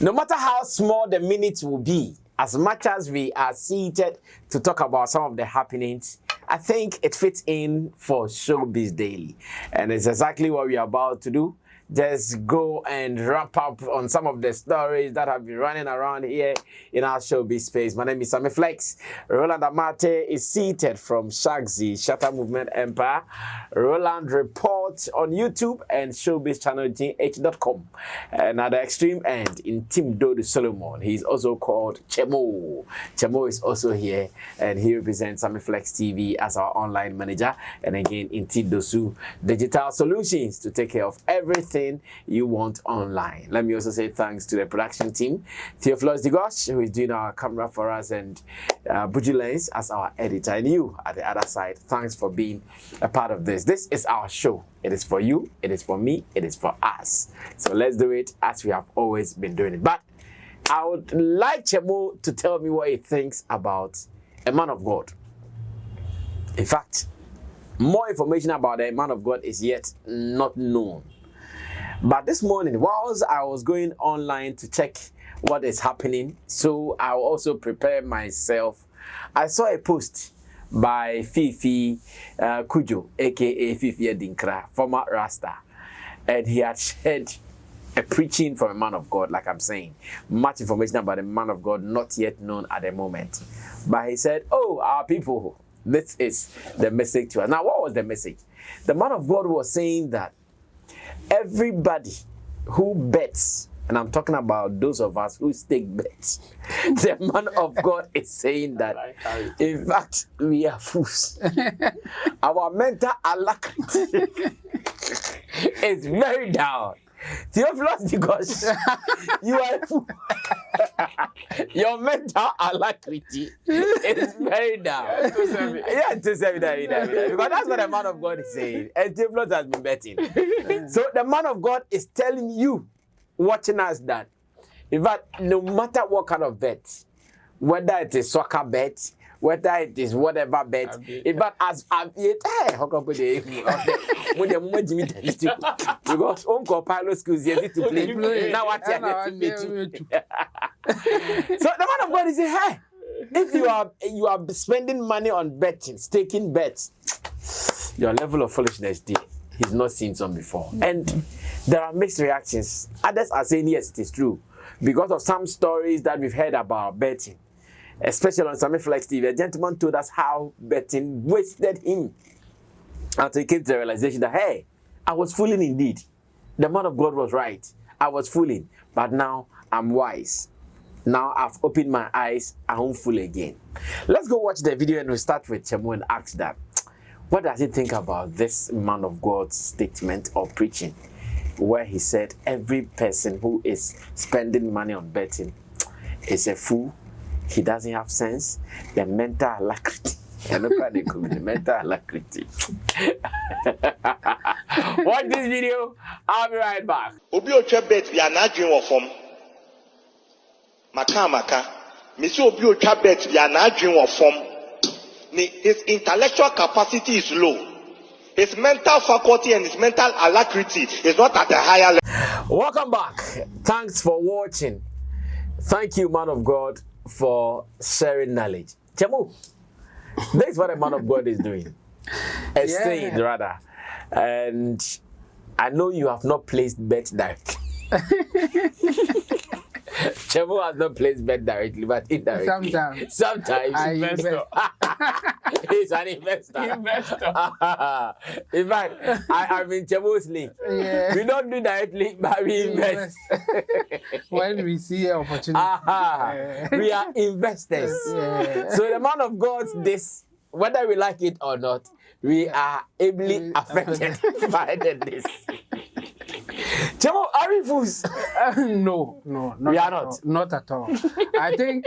No matter how small the minutes will be, as much as we are seated to talk about some of the happenings, I think it fits in for Showbiz Daily. And it's exactly what we are about to do. Just go and wrap up on some of the stories that have been running around here in our showbiz space. My name is Sammy Flex. Roland Amate is seated from Shatta Movement Empire. Roland reports on YouTube and showbiz channel gh.com. And at the extreme end, in Team Dodo Solomon, he's also called Chemo. Chemo is also here, and he represents Sammy Flex TV as our online manager. And again, in Team Dosu Digital Solutions to take care of everything you want online. Let me also say thanks to the production team, Theophilus Digosh, who is doing our camera for us, and Buju Lens as our editor, and you at the other side. Thanks for being a part of this. This is our show. It is for you, it is for me, it is for us. So let's do it as we have always been doing it. But I would like Chemo to tell me what he thinks about a man of God. In fact, more information about a man of God is yet not known. But this morning, whilst I was going online to check what is happening, so I will also prepare myself, I saw a post by Fifi Kujo, aka Fifi Edinkra, former Rasta, and he had shared a preaching from a man of God, like I'm saying. Much information about a man of God not yet known at the moment. But he said, oh, our people, this is the message to us. Now, what was the message? The man of God was saying that everybody who bets, and I'm talking about those of us who stake bets, the man of God is saying that, in fact, we are fools. Our mental alacrity is very down. Theophilus, because you are a fool. Your mental alacrity is very down. Yeah, to say that. Because that's what the man of God is saying. And Theophilus has been betting. So the man of God is telling you, watching us, that, in fact, no matter what kind of bet, whether it is soccer bet, whether it is whatever bet, in fact, as because Uncle Pilot schools easy to play. Now what you So the man of God is saying, hey, if you are spending money on betting, staking bets, your level of foolishness there, he's not seen some before. And there are mixed reactions. Others are saying yes, it is true, because of some stories that we've heard about betting. Especially on Sammy Flex TV, a gentleman told us how betting wasted him until he came to the realization that, hey, I was fooling indeed. The man of God was right. I was fooling, but now I'm wise. Now I've opened my eyes, I won't fool again. Let's go watch the video, and we'll start with Chemo and ask that, what does he think about this man of God's statement or preaching, where he said every person who is spending money on betting is a fool. He doesn't have sense. The mental alacrity. The mental alacrity. Watch this video. I'll be right back. Obi otwa bet bi anadwen wo fom. Maka. Me say obi otwa bet bi anadwen wo fom. His intellectual capacity is low. His mental faculty and his mental alacrity is not at a higher level. Welcome back. Thanks for watching. Thank you, man of God, for sharing knowledge. Chemo, this is what a man of God is doing. Saying rather. And I know you have not placed bet directly. Chemo has not placed bet directly, but indirectly. Sometimes. He's an investor. In fact, I'm in Chemo's league. Yeah. We don't do directly, but we invest. When we see an opportunity. We are investors. Yeah. So the man of God, this, whether we like it or not, we are ably affected by this. Chemo, are we fools? No, we are not. Not at all. I think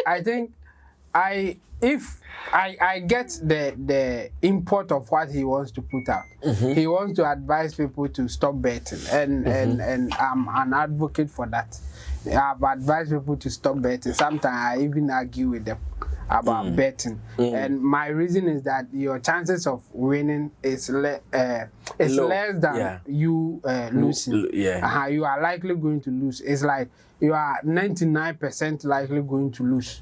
if I get the import of what he wants to put out. He wants to advise people to stop betting, and I'm an advocate for that. I've advised people to stop betting. Sometimes I even argue with them. about betting. And my reason is that your chances of winning is less than you losing. You are likely going to lose. It's like you are 99% likely going to lose.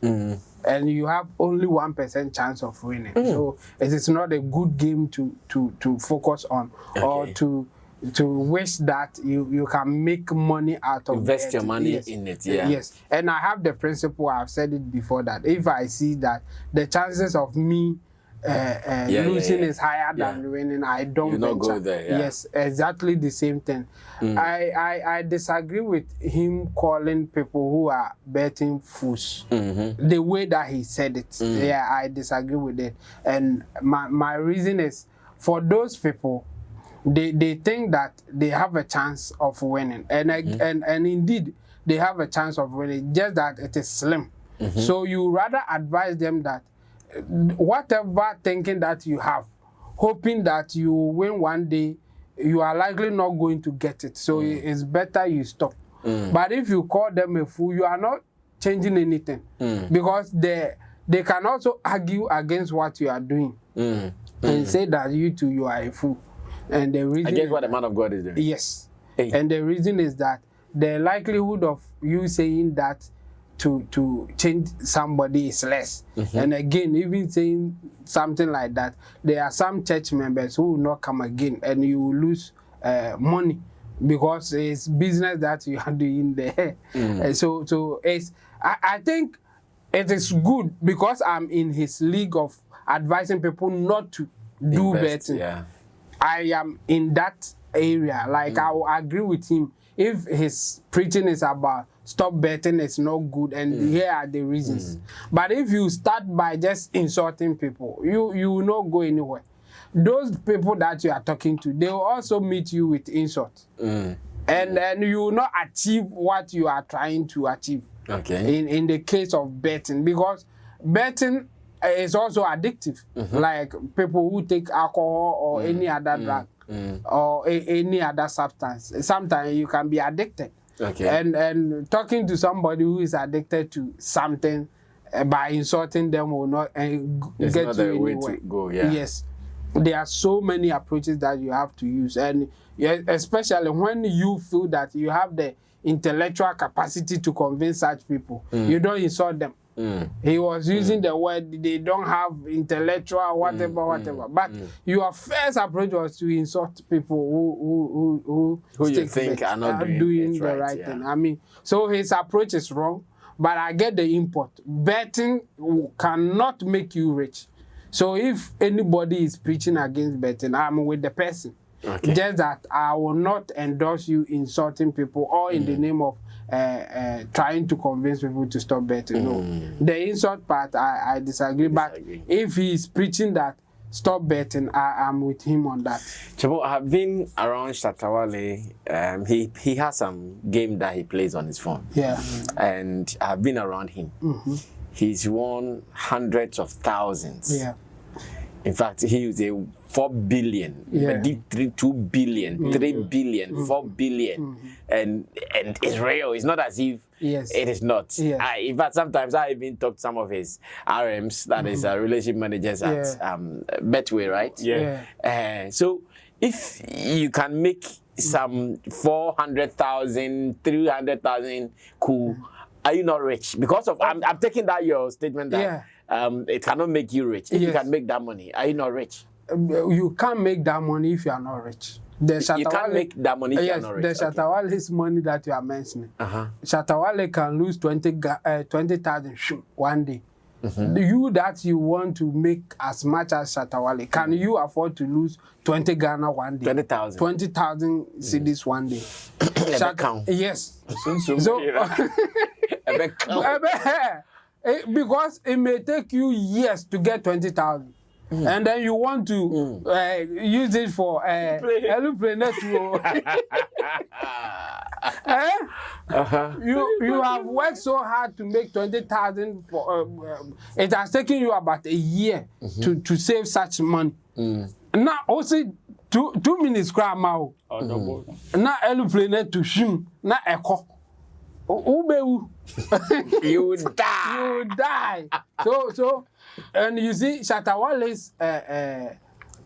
And you have only 1% chance of winning. So it is not a good game to focus on, or to wish that you can make money out of invest it. your money in it. Yes. And I have the principle, I've said it before, that if I see that the chances of me losing is higher than winning, I don't venture. Not go there. Yes, exactly the same thing. I disagree with him calling people who are betting fools. The way that he said it, I disagree with it. And my reason is, for those people, they think that they have a chance of winning, and indeed they have a chance of winning, just that it is slim. So you rather advise them that whatever thinking that you have, hoping that you will win one day, you are likely not going to get it. So it's better you stop. But if you call them a fool, you are not changing anything, because they can also argue against what you are doing and say that you are a fool. And the reason, against what the man of God is doing. Yes. And the reason is that the likelihood of you saying that to change somebody is less. And again, even saying something like that, there are some church members who will not come again, and you will lose money, because it's business that you are doing there. And so it's, I think it is good, because I'm in his league of advising people not to do betting. I am in that area. Like, I will agree with him. If his preaching is about stop betting, it's not good, and here are the reasons. But if you start by just insulting people, you will not go anywhere. Those people that you are talking to, they will also meet you with insult. And you will not achieve what you are trying to achieve. In the case of betting, because betting is also addictive. Like people who take alcohol or any other drug or any other substance, sometimes you can be addicted. And talking to somebody who is addicted to something by insulting them will not get you anywhere. To go. Yes, there are so many approaches that you have to use, and especially when you feel that you have the intellectual capacity to convince such people, you don't insult them. He was using the word, they don't have intellectual, whatever. But your first approach was to insult people who you think are not doing the right thing. I mean, so his approach is wrong, but I get the import. Betting cannot make you rich. So if anybody is preaching against betting, I'm with the person. Just that I will not endorse you insulting people, or in the name of trying to convince people to stop betting. No, the insult part, I disagree. But if he's preaching that stop betting, I'm with him on that. Chabo, I have been around Shatta Wale. He has some game that he plays on his phone. And I've been around him. He's won hundreds of thousands. In fact, he was a 4 billion, 2 billion, 3 billion, 4 billion, and it's real. It's not as if it is not. In fact, sometimes I even talk to some of his RMs, that is relationship managers at Betway, right? So if you can make some 400,000, 300,000, cool. Are you not rich? Because of I'm taking that your statement that it cannot make you rich. If you can make that money, are you not rich? You can't make that money if you are not rich. You can't make that money if you are not rich. The Shatta Wale's money that you are mentioning. Shatta Wale can lose 20,000 one day. You that you want to make as much as Shatta Wale, can you afford to lose 20 Ghana one day? 20,000 cedis one day. Yes. So because it may take you years to get 20,000. And then you want to use it for you have worked so hard to make 20,000 for it has taken you about a year to save such money. Now also 2 minutes cry now. Now aeroplane to shim na echo. Ubeu. You die. You die. So, and you see, Shatta Wale's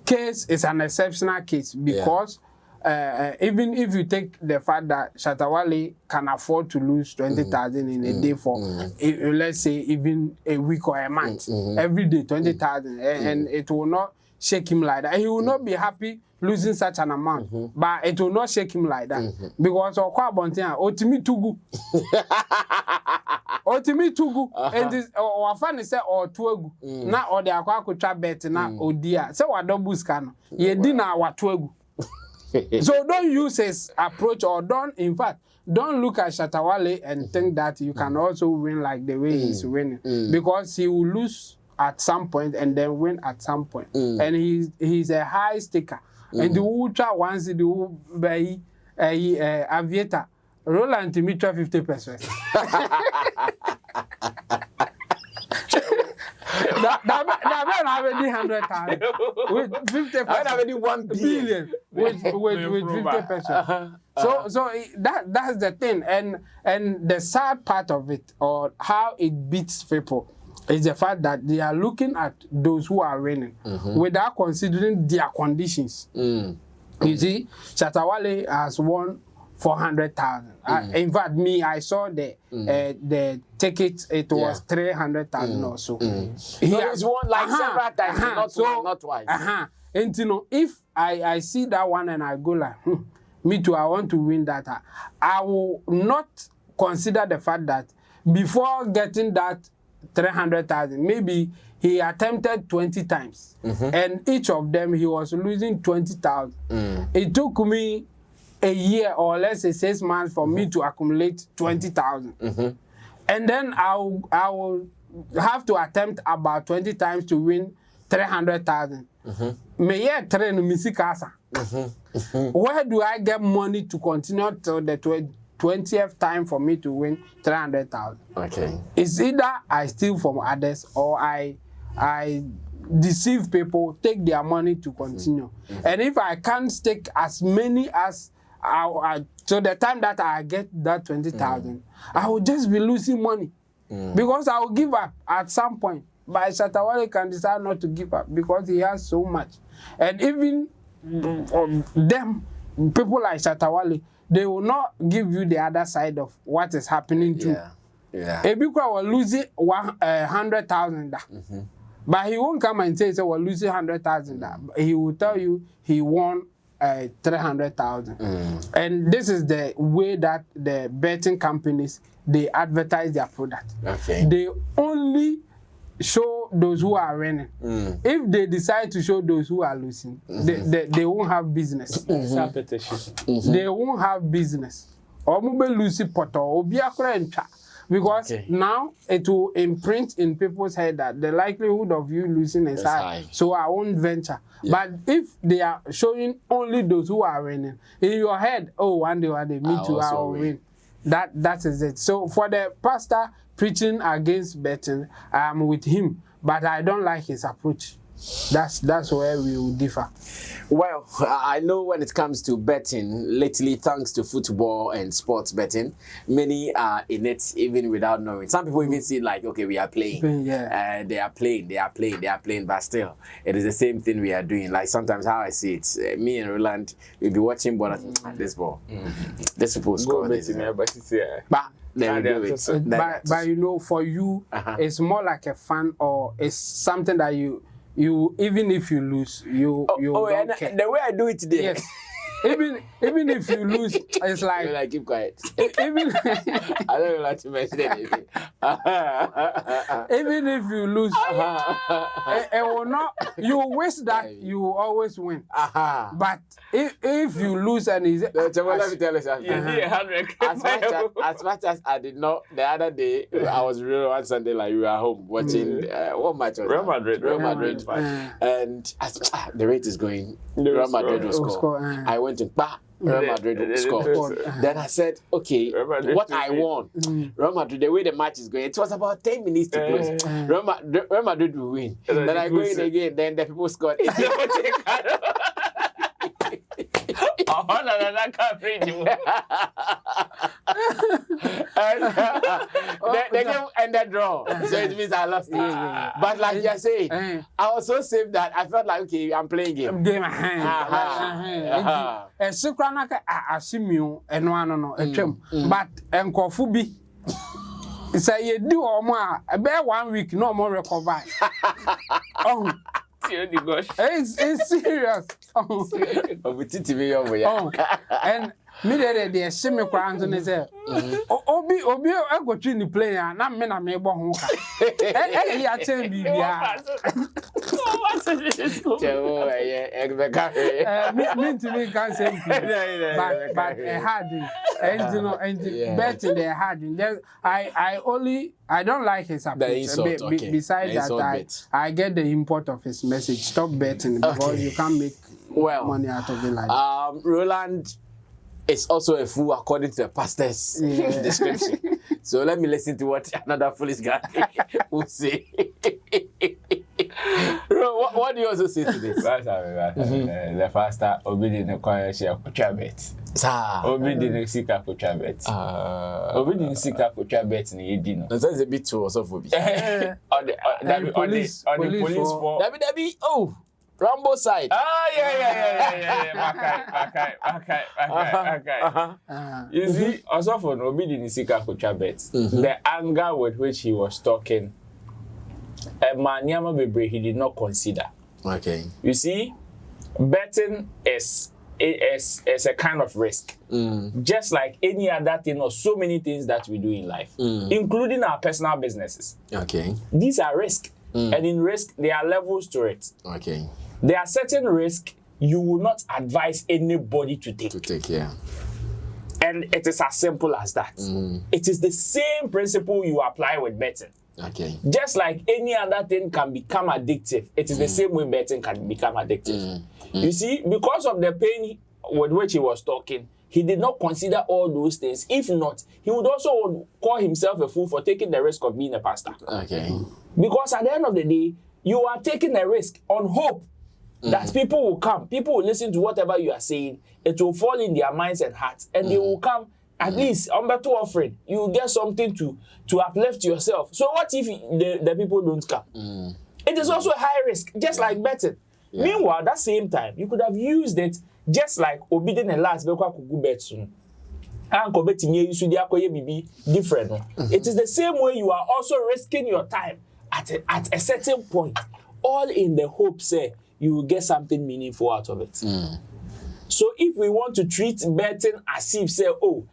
case is an exceptional case because even if you take the fact that Shatta Wale can afford to lose 20,000 in a day for, let's say, even a week or a month, every day 20,000, and it will not shake him like that. He will not be happy losing such an amount, but it will not shake him like that because of Otimi Tugu. Otimi Tugu, and this or funny say or Tugu, na or the aqua trap bet na odia. So what double scan, ye dinner what Tugu. So don't use his approach or don't look at Shatta Wale and think that you can also win like the way he's winning because he will lose at some point and then win at some point. And he's a high staker. And the ultra once the by aviator Roland Dimitra 50%. That already 100,000 with 50%. I already 1 billion with 50%. So that's the thing, and the sad part of it, or how it beats people, is the fact that they are looking at those who are winning without considering their conditions. You see, Shatta Wale has won 400,000. In fact, I saw the ticket. It was 300,000 or so. He has won like several times, not twice. And you know, if I see that one and I go like, me too, I want to win that, I will not consider the fact that before getting that 300,000, maybe he attempted 20 times, and each of them he was losing 20,000. It took me a year or let's say 6 months for me to accumulate 20,000, and then I will have to attempt about 20 times to win 300,000. Me yeah train misikasa. Where do I get money to continue till the 20th time for me to win 300,000? Okay. It's either I steal from others or I deceive people, take their money to continue. And if I can't stake as many as so the time that I get that 20,000, I will just be losing money because I will give up at some point. But Shatta Wale can decide not to give up because he has so much. And even them, people like Shatta Wale, they will not give you the other side of what is happening too. Ebikwa will lose 100,000. But he won't come and say, so we're losing 100,000. He will tell you he won 300,000. And this is the way that the betting companies, they advertise their product. They only show those who are winning. If they decide to show those who are losing, they won't have business. They won't have business. Because now it will imprint in people's head that the likelihood of you losing is high. So I won't venture. But if they are showing only those who are winning, in your head, oh, one day, me too, I will win. That is it. So for the pastor preaching against betting, I am with him, but I don't like his approach. That's where we will differ. Well, I know when it comes to betting, lately, thanks to football and sports betting, many are in it even without knowing. Some people even see like, okay, we are playing. They are playing, but still, it is the same thing we are doing. Like sometimes how I see it, me and Roland, we'll be watching ball, this ball. This people score this. But then we do it. But you know, for you, it's more like a fun, or it's something that you even if you lose, you don't care. The way I do it today. Yes. Even if you lose, it's like I keep quiet. Even I don't like to mention anything. Even if you lose, it will not. You wish that you always win. But if you lose and let me tell you something. As much as I did not, the other day I was real one Sunday, like we were home watching what match was Real Madrid, and the rate is going. Real Madrid will score. I went to Real Madrid will score. Then I said, okay, what I won, Real Madrid, the way the match is going, it was about 10 minutes to close. Real Madrid will win. Then I go in again, then the people scored. the game ended draw, so it means I lost it. But like you're saying, I was so safe that I felt like, okay, I'm playing game. Game Sukranaka Asimiu and no a trim, but Enkofubi. Say you do or more, about 1 week, no more recover. Oh, it's serious. Oh, and me the semi crowns and is there. Obi, I go to the player, not men, I may go home. I tell you, mean to me, can't say, but a hard, and you know, and betting they hard. I don't like his approach. Besides that, I get the import of his message. Stop betting because you can't make money out of it like that. Roland is also a fool according to the pastor's description. So let me listen to what another foolish guy will say. What do you also say to this? The pastor obeyed the choir share bet. Obeyed the sika kucha bet. Obeyed the sika kucha bet ni edino. That's a bit too also for me. On the police for Dabi, oh. Rambo side. Okay. You see, also for Obidi Nisika Kuchabet, the anger with which he was talking, a Manyama Bebre he did not consider. Okay. You see, betting is a kind of risk. Just like any other thing or so many things that we do in life, including our personal businesses. Okay. These are risks. And in risk, there are levels to it. Okay. There are certain risks you will not advise anybody to take. And it is as simple as that. It is the same principle you apply with betting. Okay. Just like any other thing can become addictive, it is the same way betting can become addictive. You see, because of the pain with which he was talking, he did not consider all those things. If not, he would also call himself a fool for taking the risk of being a pastor. Okay. Because at the end of the day, you are taking a risk on hope that people will come. People will listen to whatever you are saying. It will fall in their minds and hearts. And they will come, at least, on better offering. You will get something to uplift yourself. So what if the people don't come? It is also a high risk, just like betting. Meanwhile, at that same time, you could have used it just like obedient and last bet soon. Different. It is the same way you are also risking your time at a certain point, all in the hope, say, you will get something meaningful out of it. So if we want to treat betting as if, say, oh,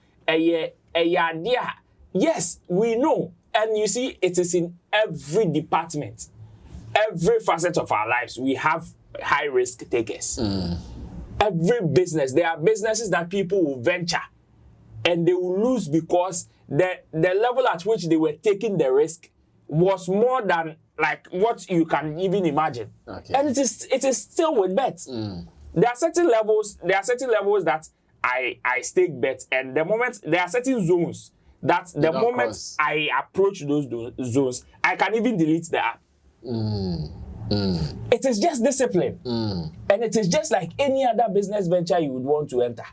yes, we know. And you see, it is in every department, every facet of our lives, we have high risk takers. Every business, there are businesses that people will venture and they will lose because the level at which they were taking the risk was more than like what you can even imagine. Okay. And it is still with bets. There are certain levels that I stake bets, and the moment there are certain zones that the moment I approach those zones, I can even delete the app. It is just discipline. And it is just like any other business venture you would want to enter.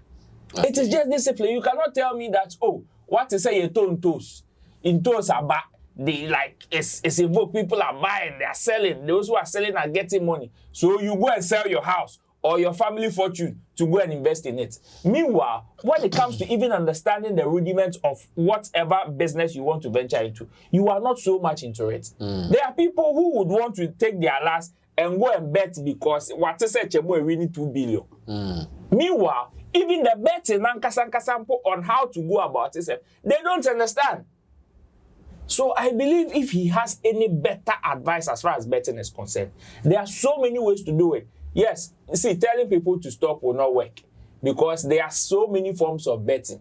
Okay. It is just discipline. You cannot tell me that, oh, what to say, toes in toes are back. They like it's involved. People are buying, they are selling. Those who are selling are getting money. So you go and sell your house or your family fortune to go and invest in it. Meanwhile, when it comes to even understanding the rudiments of whatever business you want to venture into, you are not so much into it. There are people who would want to take their last and go and bet because what is it? We need 2 billion. Meanwhile, even the betting on how to go about it, they don't understand. So I believe if he has any better advice as far as betting is concerned, there are so many ways to do it. Yes, see, telling people to stop will not work because there are so many forms of betting.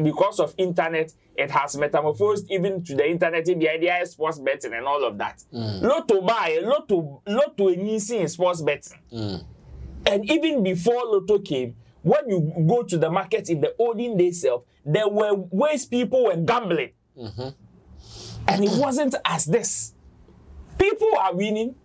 Because of internet, it has metamorphosed even to the internet, the idea is sports betting and all of that. Lotto buy, lotto in sports betting. And even before Lotto came, when you go to the market in the olden days, there were ways people were gambling. And it wasn't as this. People are winning.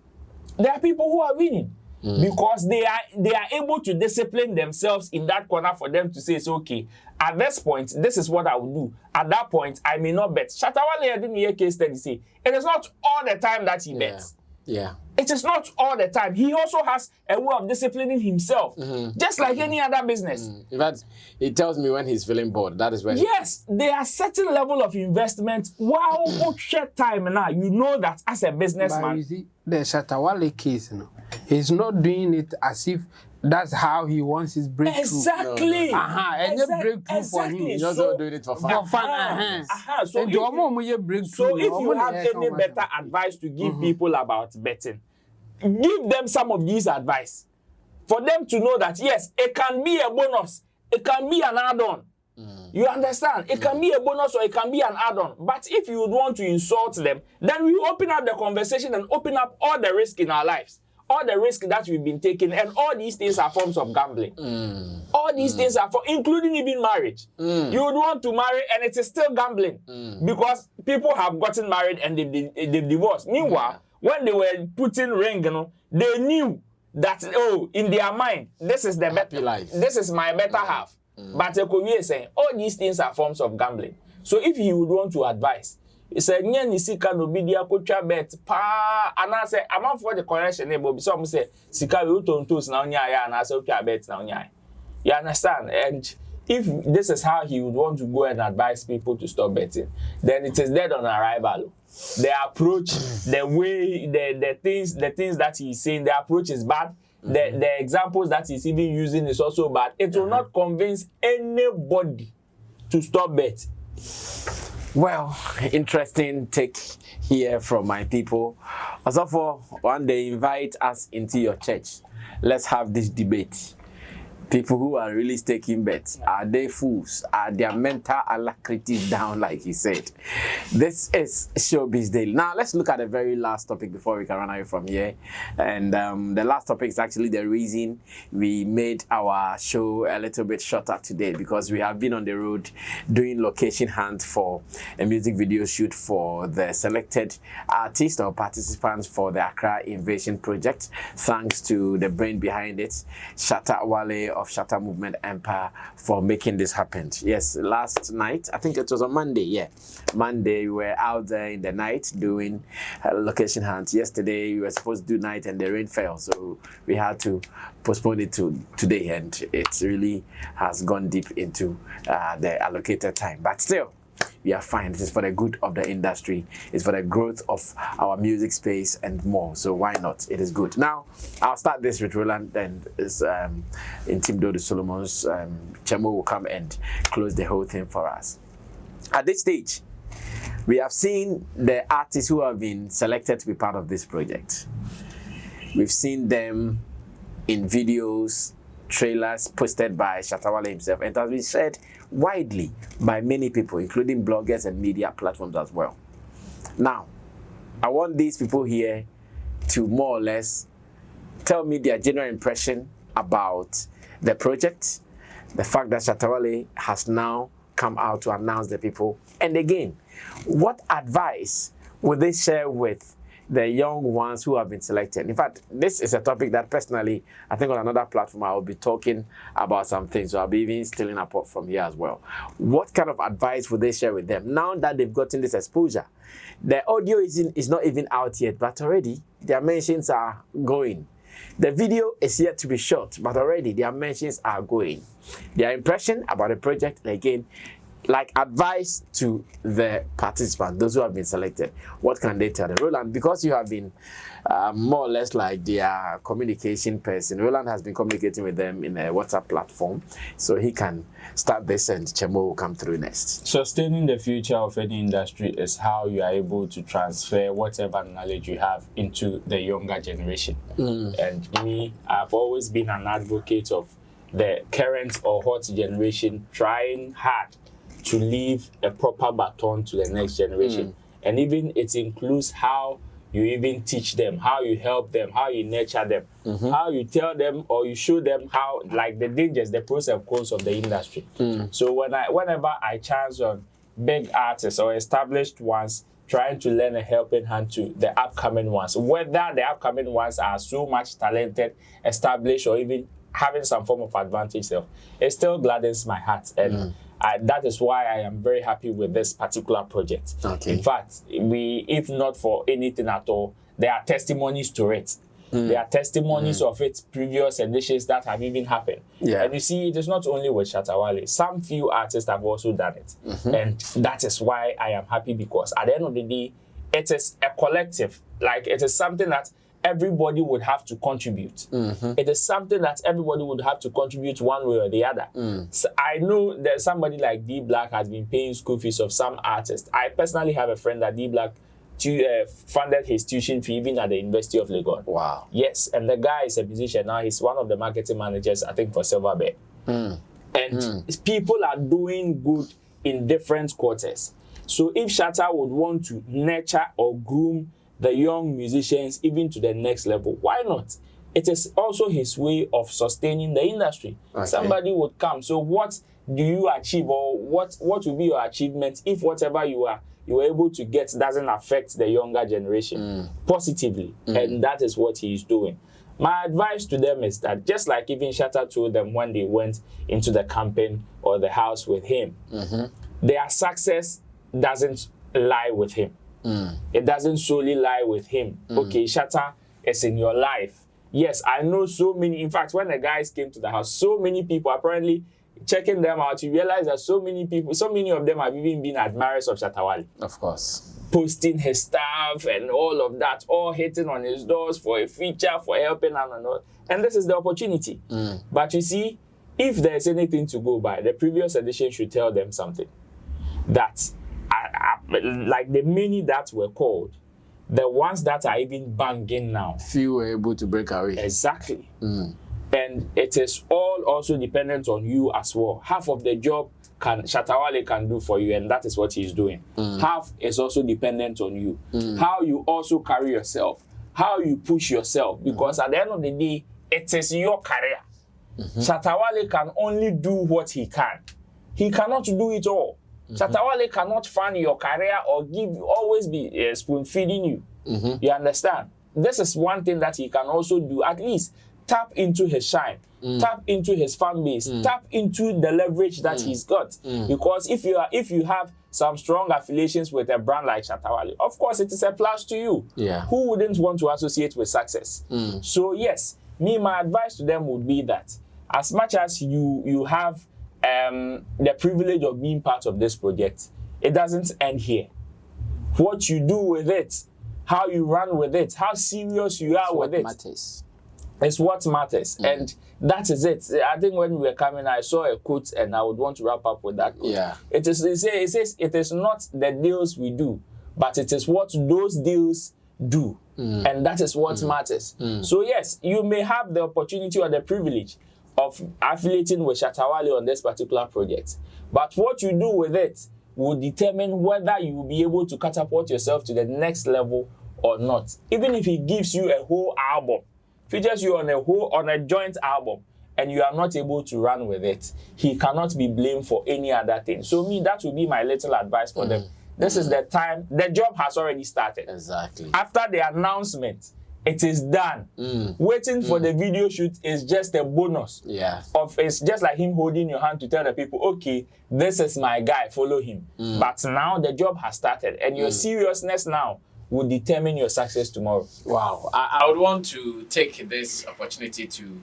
There are people who are winning. because they are able to discipline themselves in that corner for them to say, it's okay, at this point, this is what I will do. At that point, I may not bet. Shatta Wale didn't hear case study say, it is not all the time that he bets. Yeah. It is not all the time. He also has a way of disciplining himself, just like any other business. In fact, he tells me when he's feeling bored. That is when. Yes, there are certain level of investment. While short time now, you know that as a businessman. But you see, the Shatta Wale case, he's not doing it as if that's how he wants his breakthrough. Exactly. And the breakthrough for him. He's also doing it for fun. So if you have any better advice to give people about betting, give them some of these advice for them to know that yes, it can be a bonus, it can be an add-on. You understand? It can be a bonus or it can be an add-on. But if you would want to insult them, then we open up the conversation and open up all the risk in our lives. All the risk that we've been taking, and all these things are forms of gambling. All these things are including even marriage. You would want to marry and it is still gambling because people have gotten married and they've divorced. Meanwhile, when they were putting ring, they knew that in their mind, this is the better life. This is my better half. But Ekowie is saying all these things are forms of gambling. So if you would want to advise, he said, "Nye ni sika no bidia kocha bet pa." And I say, "I'm for the correction." But some say, "Sika we utontos na onya ya na say kocha bet na onya." You understand? And if this is how he would want to go and advise people to stop betting, then it is dead on arrival. The approach, the way, the things that he's saying, the approach is bad. The examples that he's even using is also bad. It will not convince anybody to stop betting. Well, interesting take here from my people. Also, for one day, invite us into your church. Let's have this debate. People who are really taking bets, are they fools? Are their mental alacrity down, like he said? This is Showbiz Daily. Now, let's look at the very last topic before we can run away from here. And the last topic is actually the reason we made our show a little bit shorter today, because we have been on the road doing location hunt for a music video shoot for the selected artists or participants for the Accra Invasion project. Thanks to the brain behind it, Shatta Wale of Shatta Movement Empire, for making this happen. Yes, last night, I think it was on Monday, yeah. Monday, we were out there in the night doing location hunts. Yesterday, we were supposed to do night and the rain fell, so we had to postpone it to today, and it really has gone deep into the allocated time. But still, we are fine. This is for the good of the industry. It's for the growth of our music space and more. So why not? It is good. Now, I'll start this with Roland, and in Team Dodo Solomon's Chemo will come and close the whole thing for us. At this stage, we have seen the artists who have been selected to be part of this project. We've seen them in videos, trailers posted by Shatta Wale himself, and it has been shared widely by many people, including bloggers and media platforms as well. Now, I want these people here to more or less tell me their general impression about the project, the fact that Shatta Wale has now come out to announce the people, and again, what advice would they share with the young ones who have been selected. In fact, this is a topic that personally, I think on another platform, I will be talking about some things. So I'll be even stealing up from here as well. What kind of advice would they share with them now that they've gotten this exposure? The audio is not even out yet, but already their mentions are going. The video is yet to be shot, but already their mentions are going. Their impression about the project, again, like advice to the participants, those who have been selected, what can they tell them? Roland, because you have been more or less like their communication person, Roland has been communicating with them in a WhatsApp platform, so he can start this and Chemo will come through next. Sustaining the future of any industry is how you are able to transfer whatever knowledge you have into the younger generation. And me, I've always been an advocate of the current or hot generation trying hard to leave a proper baton to the next generation. And even it includes how you even teach them, how you help them, how you nurture them, how you tell them or you show them how, like the dangers, the pros and cons of the industry. So whenever I chance on big artists or established ones trying to lend a helping hand to the upcoming ones. Whether the upcoming ones are so much talented, established, or even having some form of advantage, it still gladdens my heart. And that is why I am very happy with this particular project. Okay. In fact, if not for anything at all, there are testimonies to it. There are testimonies of its previous editions that have even happened. Yeah. And you see, it is not only with Shatta Wale. Some few artists have also done it. And that is why I am happy, because at the end of the day, it is a collective. Like, it is something that everybody would have to contribute. It is something that everybody would have to contribute one way or the other. So I know that somebody like D Black has been paying school fees of some artists. I personally have a friend that D Black funded his tuition fee even at the University of Lagos. Wow. Yes, and the guy is a musician now. He's one of the marketing managers, I think, for Silver Bear. And people are doing good in different quarters. So if Shatta would want to nurture or groom the young musicians even to the next level, why not? It is also his way of sustaining the industry. Okay. Somebody would come. So what do you achieve, or what will be your achievement if whatever you were able to get doesn't affect the younger generation positively? And that is what he is doing. My advice to them is that, just like even Shatta told them when they went into the campaign or the house with him, their success doesn't lie with him. It doesn't solely lie with him. Okay, Shatta is in your life. Yes, I know so many. In fact, when the guys came to the house, so many people, apparently checking them out, you realize that so many people, so many of them have even been admirers of Shatta Wale. Of course. Posting his stuff and all of that, all hitting on his doors for a feature, for helping and all. And this is the opportunity. But you see, if there's anything to go by, the previous edition should tell them something. That, like the many that were called, the ones that are even banging now, Few were able to break away. exactly. And it is all also dependent on you as well. Half of the job Shatta Wale can do for you, and that is what he's doing. Half is also dependent on you. How you also carry yourself, how you push yourself, because at the end of the day, it is your career. Shatta Wale can only do what he can. He cannot do it all. Shatta Wale cannot fund your career or always be spoon-feeding you. You understand? This is one thing that he can also do. At least tap into his shine, tap into his fan base, tap into the leverage that he's got. Because if you have some strong affiliations with a brand like Shatta Wale, of course it is a plus to you. Yeah. Who wouldn't want to associate with success? So yes, my advice to them would be that as much as you have the privilege of being part of this project, it doesn't end here. What you do with it, how you run with it, how serious you are with it, matters. It's what matters. And that is it. I think when we were coming, I saw a quote, and I would want to wrap up with that quote. Yeah. It says, it is not the deals we do, but it is what those deals do. And that is what matters. So yes, you may have the opportunity or the privilege of affiliating with Shatta Wale on this particular project, but what you do with it will determine whether you will be able to catapult yourself to the next level or not. Even if he gives you a whole album, features you on a joint album, and you are not able to run with it, he cannot be blamed for any other thing. So that would be my little advice for them. This is the time. The job has already started. Exactly. After the announcement, it is done. Waiting for the video shoot is just a bonus. Yeah. It's just like him holding your hand to tell the people, okay, this is my guy, follow him. But now the job has started, and your seriousness now will determine your success tomorrow. Wow. I would want to take this opportunity to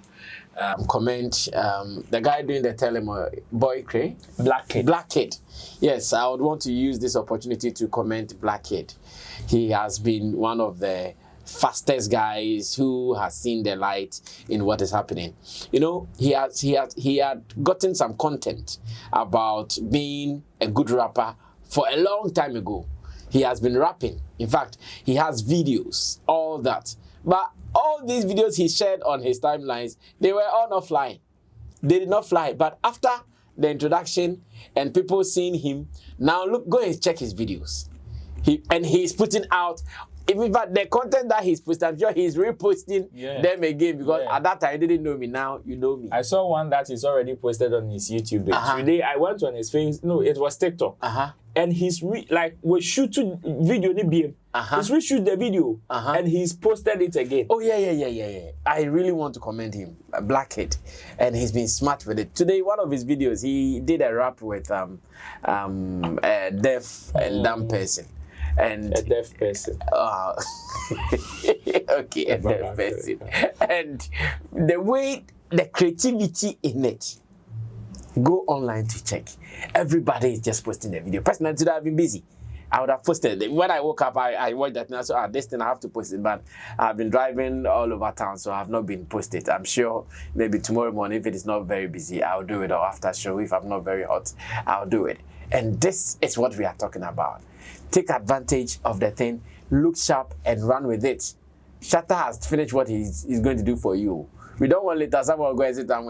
comment the guy doing the boy Cray. Black Kid. Yes, I would want to use this opportunity to comment Black Kid. He has been one of the fastest guys who has seen the light in what is happening. You know, he had gotten some content about being a good rapper for a long time ago. He has been rapping. In fact, he has videos, all that. But all these videos he shared on his timelines, they were all not flying. They did not fly. But after the introduction and people seeing him, now look, go and check his videos. He's putting out in fact, the content that he's posting, I'm sure he's reposting them again because at that time he didn't know me. Now you know me. I saw one that he's already posted on his YouTube page. Today I went on his face. No, it was TikTok. And he's we shooting video ni BM. He's reshoot the video and he's posted it again. Oh yeah. I really want to commend him, a blackhead, and he's been smart with it. Today, one of his videos, he did a rap with a deaf and dumb person. And a deaf person. Okay, a deaf person. And the way, the creativity in it, go online to check. Everybody is just posting the video. Personally, today I've been busy. I would have posted it. When I woke up, I watched that and I said, this thing I have to post it. But I've been driving all over town, so I've not been posted. I'm sure maybe tomorrow morning, if it is not very busy, I'll do it. Or after show, if I'm not very hot, I'll do it. And this is what we are talking about. Take advantage of the thing, look sharp, and run with it. Shatta has finished what he's going to do for you. We don't want later someone go and sit down.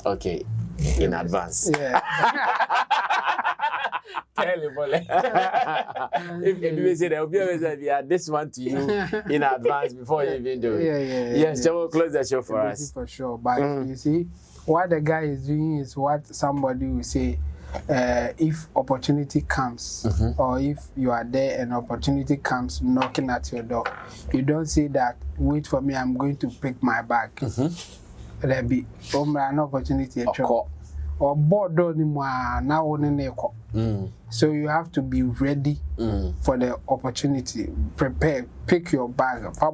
Okay, in advance. Yeah. Tell him, if you say that, we add this one to you in advance before you even do it. Yes, so we'll close the show for us. For sure, but you see, what the guy is doing is what somebody will say. If opportunity comes, or if you are there and opportunity comes knocking at your door, you don't say that, wait for me, I'm going to pick my bag. There be an opportunity or board now. So you have to be ready for the opportunity. Prepare, pick your bag. Fact.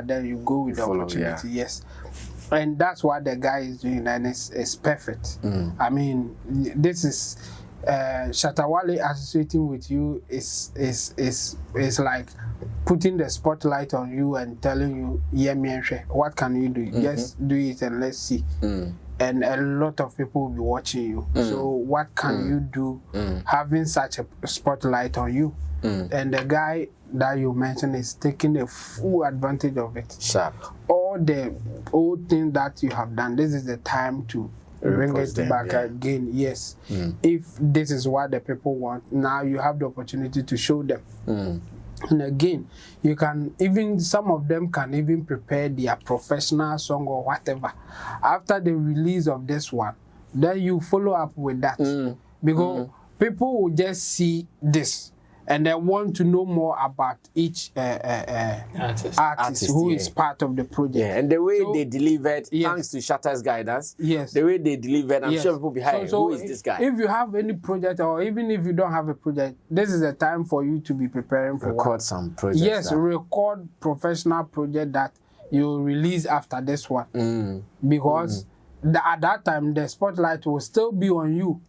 Then you go with the opportunity. Yes. And that's what the guy is doing, and it's perfect. I mean, this is Shatta Wale associating with you is like putting the spotlight on you and telling you, what can you do? Just do it and let's see. And a lot of people will be watching you. So what can you do having such a spotlight on you? And the guy that you mentioned is taking a full advantage of it. Sharp. All the old things that you have done, this is the time to bring it back again. Yes. If this is what the people want, now you have the opportunity to show them. And again, you can even, some of them can even prepare their professional song or whatever. After the release of this one, then you follow up with that. Because people will just see this and they want to know more about each artist who is part of the project. Yeah, and the way they delivered, thanks to Shatta's guidance, the way they delivered, I'm sure people behind, who is this guy? If you have any project, or even if you don't have a project, this is the time for you to be preparing for record some projects. Yes, record professional project that you release after this one. Because at that time, the spotlight will still be on you.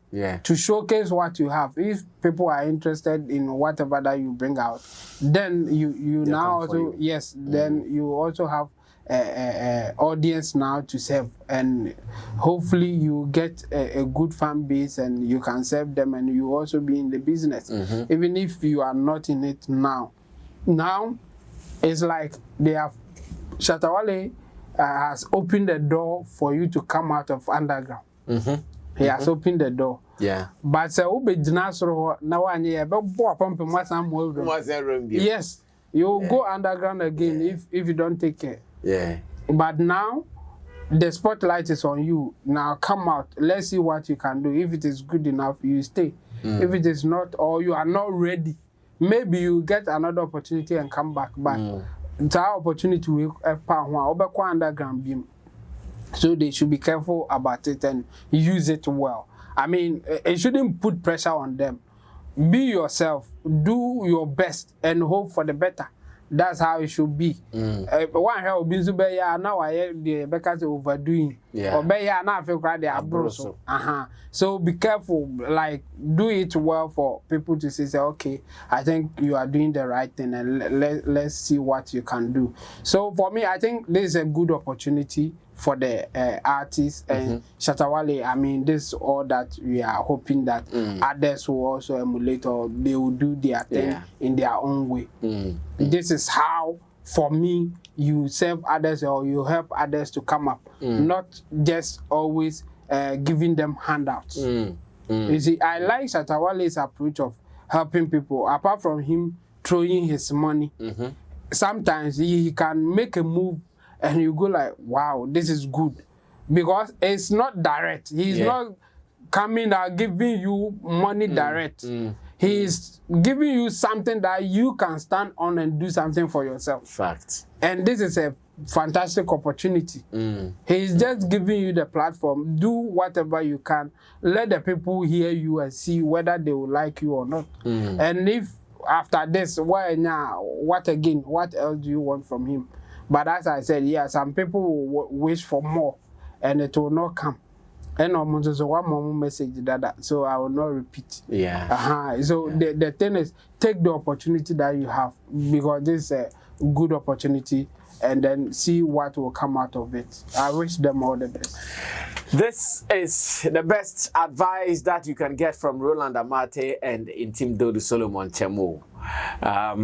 To showcase what you have. If people are interested in whatever that you bring out, then you now also then you also have a audience now to serve, and hopefully you get a good fan base and you can serve them, and you also be in the business, even if you are not in it now. Now it's like they have Shatta Wale has opened the door for you to come out of underground. He has opened the door. But yes, you will go underground again if you don't take care. But now the spotlight is on you. Now come out. Let's see what you can do. If it is good enough, you stay. If it is not, or you are not ready, maybe you get another opportunity and come back. But that opportunity will underground beam. So they should be careful about it and use it well. I mean, it shouldn't put pressure on them. Be yourself, do your best, and hope for the better. That's how it should be. One help be now I the because overdoing. Or now feel cry they are so be careful, like do it well for people to say, okay, I think you are doing the right thing, and let's see what you can do. So for me, I think this is a good opportunity for the artists and Shatta Wale. I mean, this is all that we are hoping that others will also emulate, or they will do their thing in their own way. This is how, for me, you serve others or you help others to come up, not just always giving them handouts. You see, I like Shatta Wale's approach of helping people. Apart from him throwing his money, sometimes he can make a move and you go like, wow, this is good. Because it's not direct. He's not coming and giving you money direct. He's giving you something that you can stand on and do something for yourself. Fact. And this is a fantastic opportunity. He's just giving you the platform. Do whatever you can. Let the people hear you and see whether they will like you or not. And if after this, what again? What else do you want from him? But as I said, yeah, some people will wish for more and it will not come. And almost so one more message that so I will not repeat. So the thing is, take the opportunity that you have, because this is a good opportunity, and then see what will come out of it. I wish them all the best. This is the best advice that you can get from Roland Amate and Intim Dodu Solomon Chemo.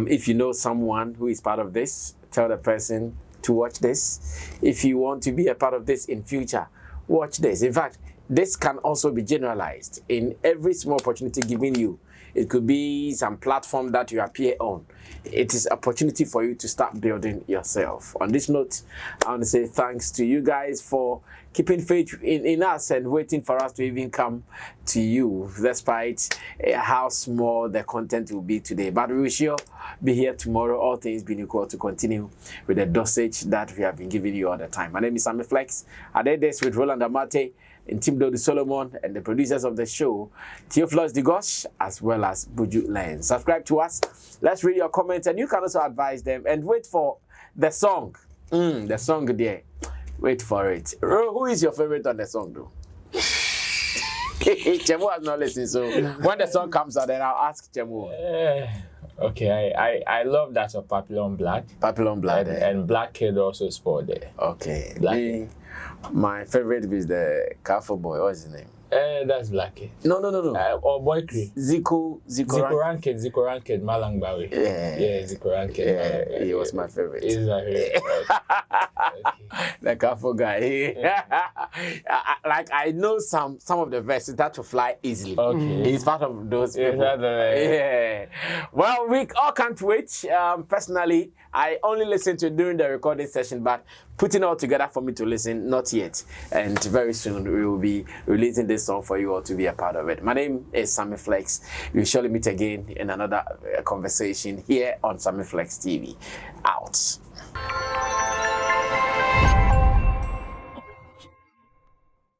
If you know someone who is part of this, tell the person to watch this. If you want to be a part of this in future, watch this. In fact, this can also be generalized in every small opportunity given you. It could be some platform that you appear on. It is opportunity for you to start building yourself. On this note, I want to say thanks to you guys for keeping faith in us and waiting for us to even come to you, despite how small the content will be today. But we will sure be here tomorrow, all things being equal, to continue with the dosage that we have been giving you all the time. My name is Sammy Flex. I did this with Roland Amate, Intim Dodu Solomon, and the producers of the show, Theophilus Digosh, as well as Buju Len. Subscribe to us. Let's read your comments, and you can also advise them. And wait for the song. The song there. Wait for it. Who is your favorite on the song, though? Chemo has not listened, so when the song comes out, then I'll ask Chemo. Okay, I love that of Papillon Black. Papillon Black. And Black Kid also scored there. Okay. Black. My favorite is the Carrefour boy. What's his name? That's Black Kid. No. Or Boy Cree. Zico Ranked, Malang Bawi. Yeah, Zico Ranked. Yeah, he was my favorite. He's my favorite. Okay. The Carrefour guy. Like, I know some of the verses that will fly easily. Okay. He's part of those people. Yeah. Well, we all can't wait. Personally, I only listen to it during the recording session, but putting all together for me to listen, not yet. And very soon we will be releasing this song for you all to be a part of it. My name is Sammy Flex. We'll surely meet again in another conversation here on Sammy Flex TV. Out.